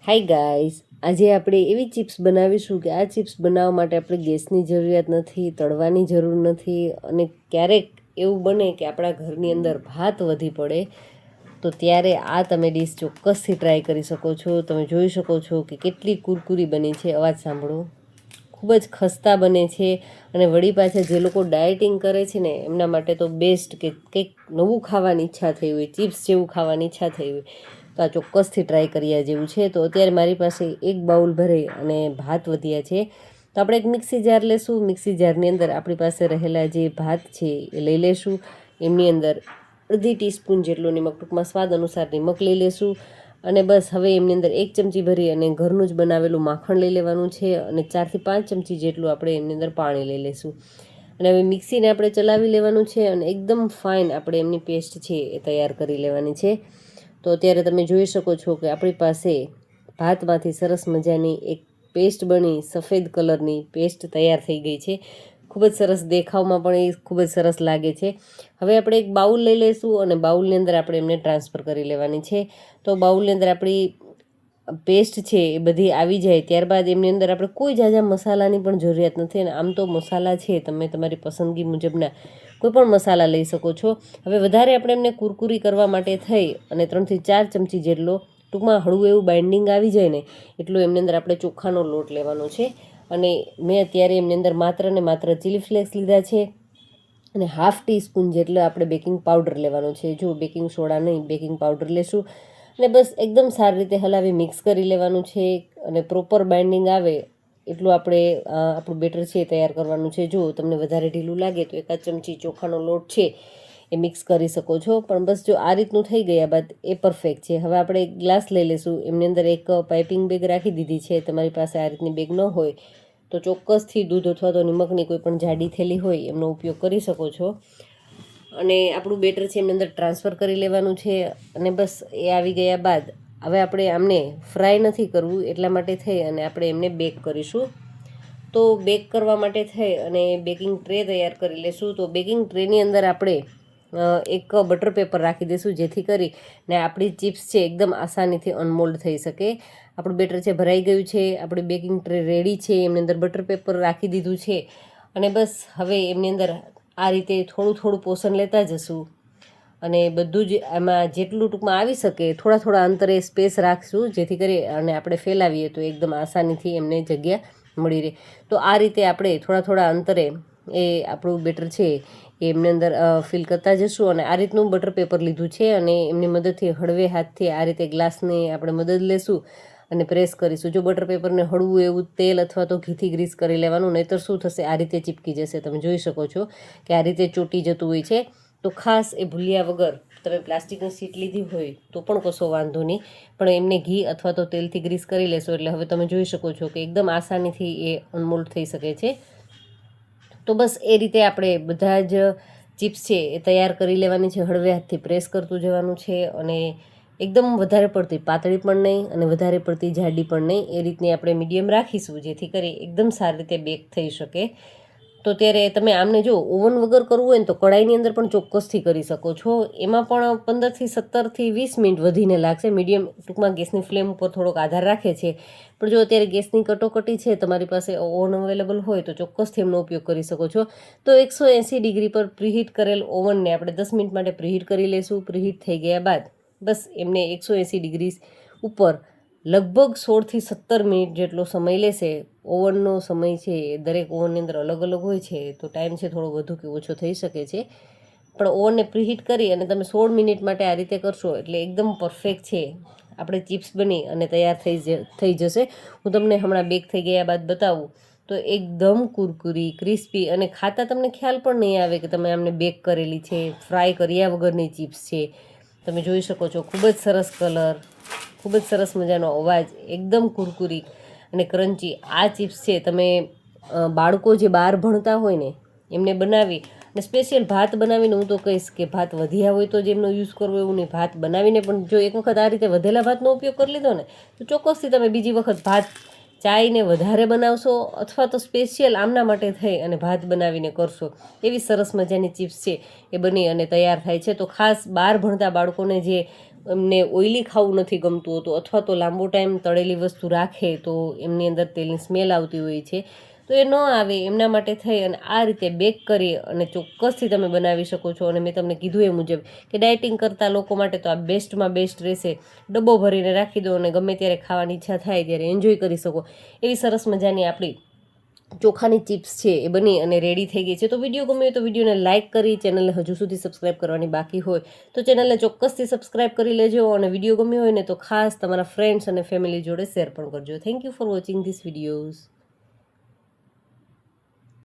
Hi guys, આજે આપણે એવી ચિપ્સ બનાવીશું કે આ ચિપ્સ બનાવવા માટે આપણે ગેસની જરૂરિયાત નથી, તળવાની જરૂર નથી. અને ક્યારેક એવું બને કે આપણા ઘરની અંદર ભાત વધી પડે તો ત્યારે આ તમે ડીશ ચોક્કસથી ટ્રાય કરી શકો છો. તમે જોઈ શકો છો કે કેટલી કુરકુરી બની છે. અવાજ સાંભળો, ખૂબ જ ખસ્તા બને છે. અને વળી પાછા જે લોકો ડાયટિંગ કરે છે ને એમના માટે તો બેસ્ટ, કે કંઈક નવું ખાવાની ઈચ્છા થઈ હોય, ચિપ્સ જેવું ખાવાની ઈચ્છા થઈ હોય તો આ ચોક્કસથી ટ્રાય કર્યા જેવું છે. તો અત્યારે મારી પાસે એક બાઉલ ભરી અને ભાત વધ્યા છે. તો આપણે એક મિક્સી જાર લેશું. મિક્સી જારની અંદર આપણી પાસે રહેલા જે ભાત છે એ લઈ લેશું. એમની અંદર અડધી ટીસ્પૂન જેટલું નિમક, ટૂંકમાં સ્વાદ અનુસાર નિમક લઈ લેશું. અને બસ હવે એમની અંદર 1 ચમચી ભરી અને ઘરનું જ બનાવેલું માખણ લઈ લેવાનું છે. અને 4 થી 5 ચમચી જેટલું આપણે એમની અંદર પાણી લઈ લઈશું. અને હવે મિક્સીને આપણે ચલાવી લેવાનું છે અને એકદમ ફાઇન આપણે એમની પેસ્ટ છે એ તૈયાર કરી લેવાની છે. તો અત્યારે તમે જોઈ શકો છો કે આપણી પાસે ભાતમાંથી સરસ મજાની એક પેસ્ટ બની, સફેદ કલરની પેસ્ટ તૈયાર થઈ ગઈ છે. ખૂબ જ સરસ દેખાવમાં પણ એ ખૂબ જ સરસ લાગે છે. હવે આપણે એક બાઉલ લઈ લઈશું અને બાઉલની અંદર આપણે એમને ટ્રાન્સફર કરી લેવાની છે. તો બાઉલની અંદર આપણી પેસ્ટ છે એ બધી આવી જાય ત્યારબાદ એમની અંદર આપણે કોઈ ઝાઝા મસાલાની પણ જરૂરિયાત નથી. અને આમ તો મસાલા છે તમે તમારી પસંદગી મુજબના કોઈ પણ મસાલા લઈ શકો છો. હવે વધારે આપણે એમને કુરકુરી કરવા માટે થઈ અને 3 થી 4 ચમચી જેટલો, ટૂંકમાં હળવું એવું બાઇન્ડિંગ આવી જાય ને એટલું એમની અંદર આપણે ચોખાનો લોટ લેવાનો છે. અને મેં અત્યારે એમની અંદર માત્ર ને માત્ર ચીલી ફ્લેક્સ લીધા છે અને ½ ટીસ્પૂન જેટલો આપણે બેકિંગ પાવડર લેવાનો છે. જો બેકિંગ સોડા નહીં, બેકિંગ પાવડર લેશું. અને બસ એકદમ સારી રીતે હલાવી મિક્સ કરી લેવાનું છે. અને પ્રોપર બાઇન્ડિંગ આવે એટલું આપણે આપણું બેટર છે એ તૈયાર કરવાનું છે. જો તમને વધારે ઢીલું લાગે તો 1 ચમચી ચોખાનો લોટ છે એ મિક્સ કરી શકો છો. પણ બસ જો આ રીતનું થઈ ગયા બાદ એ પરફેક્ટ છે. હવે આપણે એક ગ્લાસ લઈ લઈશું. એમની અંદર એક પાઇપિંગ બેગ રાખી દીધી છે. તમારી પાસે આ રીતની બેગ ન હોય તો ચોક્કસથી દૂધ અથવા તો નિમકની કોઈ પણ જાડી થેલી હોય એમનો ઉપયોગ કરી શકો છો. અને આપણું બેટર છે એમની અંદર ટ્રાન્સફર કરી લેવાનું છે. અને બસ એ આવી ગયા બાદ હવે આપણે આમને ફ્રાય નથી કરવું, એટલા માટે થઈ અને આપણે એમને બેક કરીશું. તો બેક કરવા માટે થઈ અને બેકિંગ ટ્રે તૈયાર કરી લેશું. તો બેકિંગ ટ્રેની અંદર આપણે એક બટર પેપર રાખી દઈશું, જેથી કરીને આપણી ચિપ્સ છે એકદમ આસાનીથી અનમોલ્ડ થઈ શકે. આપણું બેટર છે ભરાઈ ગયું છે, આપણી બેકિંગ ટ્રે રેડી છે, એમની અંદર બટર પેપર રાખી દીધું છે. અને બસ હવે એમની અંદર આ રીતે થોડું થોડું પોષણ લેતા જશું. અને બધું જ એમાં જેટલું ટૂંકમાં આવી શકે થોડા થોડા અંતરે સ્પેસ રાખશું, જેથી કરી અને આપણે ફેલાવીએ તો એકદમ આસાનીથી એમને જગ્યા મળી રહે. તો આ રીતે આપણે થોડા થોડા અંતરે એ આપણું બેટર છે એમની અંદર ફિલ કરતા જશું. અને આ રીતનું બટર પેપર લીધું છે અને એમની મદદથી હળવે હાથથી આ રીતે ગ્લાસની આપણે મદદ લેશું અને પ્રેસ કરીશું. જો બટર પેપરને હળવું એવું તેલ અથવા તો ઘીથી ગ્રીસ કરી લેવાનું, નહીંતર શું થશે, આ રીતે ચીપકી જશે. તમે જોઈ શકો છો કે આ રીતે ચોંટી જતું હોય છે. તો ખાસ એ ભૂલ્યા વગર તમે પ્લાસ્ટિકની શીટ લીધી હોય તો પણ કશો વાંધો નહીં, પણ એમને ઘી અથવા તો તેલથી ગ્રીસ કરી લેશો એટલે હવે તમે જોઈ શકો છો કે એકદમ આસાનીથી એ અનમોલ્ડ થઈ શકે છે. તો બસ એ રીતે આપણે બધા જ ચિપ્સ છે એ તૈયાર કરી લેવાની છે. હળવે હાથથી પ્રેસ કરતું જવાનું છે. અને એકદમ વધારે પડતી પાતળી પણ નહીં અને વધારે પડતી જાડી પણ નહીં, એ રીતની આપણે મીડિયમ રાખીશું, જેથી કરી એકદમ સારી રીતે બેક થઈ શકે. તો ત્યારે તમે આમને જો ઓવન વગર કરવું હોય ને તો કઢાઈની અંદર પણ ચોક્કસથી કરી શકો છો. એમાં પણ 15 થી 17 થી 20 મિનિટ વધીને લાગશે. મીડિયમ, ટૂંકમાં ગેસની ફ્લેમ ઉપર થોડોક આધાર રાખે છે. પણ જો અત્યારે ગેસની કટોકટી છે, તમારી પાસે ઓવન અવેલેબલ હોય તો ચોક્કસથી એમનો ઉપયોગ કરી શકો છો. તો 180 ડિગ્રી પર પ્રીહીટ કરેલ ઓવનને આપણે 10 મિનિટ માટે પ્રીહીટ કરી લઈશું. પ્રીહીટ થઈ ગયા બાદ બસ એમને 180 ડિગ્રી ઉપર લગભગ 16 થી 17 મિનિટ જેટલો સમય લેશે. ઓવનનો સમય છે એ દરેક ઓવનની અંદર અલગ અલગ હોય છે, તો ટાઈમ છે થોડો વધુ કે ઓછો થઈ શકે છે. પણ ઓવનને પ્રીહીટ કરી અને તમે 16 મિનિટ માટે આ રીતે કરશો એટલે એકદમ પરફેક્ટ છે આપણે ચિપ્સ બની અને તૈયાર થઈ જશે. હું તમને હમણાં બેક થઈ ગયા બાદ બતાવું તો એકદમ કુરકુરી, ક્રિસ્પી અને ખાતા તમને ખ્યાલ પણ નહીં આવે કે તમે આમને બેક કરેલી છે. ફ્રાય કર્યા વગરની ચિપ્સ છે. તમે જોઈ શકો છો, ખૂબ જ સરસ કલર, ખૂબ જ સરસ મજાનો અવાજ, એકદમ કુરકુરી અને ક્રન્ચી આ ચિપ્સ છે. તમે બાળકો જે બહાર ભણતા હોય ને એમને બનાવી અને સ્પેશિયલ ભાત બનાવીને, હું તો કહીશ કે ભાત વધ્યા હોય તો જ એમનો યુઝ કરવો એવું નહીં, ભાત બનાવીને પણ જો એક વખત આ રીતે વધેલા ભાતનો ઉપયોગ કરી લીધો ને તો ચોક્કસથી તમે બીજી વખત ભાત ચાઈને વધારે બનાવશો અથવા તો સ્પેશિયલ આમના માટે થઈ અને ભાત બનાવીને કરશો. એવી સરસ મજાની ચિપ્સ છે એ બની અને તૈયાર થાય છે. તો ખાસ બહાર ભણતા બાળકોને જે એમને ઓઇલી ખાવું નથી ગમતું હોતું અથવા તો લાંબો ટાઈમ તળેલી વસ્તુ રાખે તો એમની અંદર તેલની સ્મેલ આવતી હોય છે, તો એ ન આવે એમના માટે થઈ અને આ રીતે બેક કરી અને ચોક્કસથી તમે બનાવી શકો છો. અને મેં તમને કીધું એ મુજબ કે ડાયટિંગ કરતા લોકો માટે તો આ બેસ્ટમાં બેસ્ટ રહેશે. ડબ્બો ભરીને રાખી દો અને ગમે ત્યારે ખાવાની ઈચ્છા થાય ત્યારે એન્જોય કરી શકો એવી સરસ મજાની આપણી ચોખાની ચિપ્સ છે એ બની અને રેડી થઈ ગઈ છે. તો વિડીયો ગમ્યો હોય તો વિડીયોને લાઇક કરી, ચેનલને હજુ સુધી સબસ્ક્રાઈબ કરવાની બાકી હોય તો ચેનલને ચોક્કસથી સબસ્ક્રાઈબ કરી લેજો. અને વિડીયો ગમ્યો હોય ને તો ખાસ તમારા ફ્રેન્ડ્સ અને ફેમિલી જોડે શેર પણ કરજો. Thank you for watching this videos.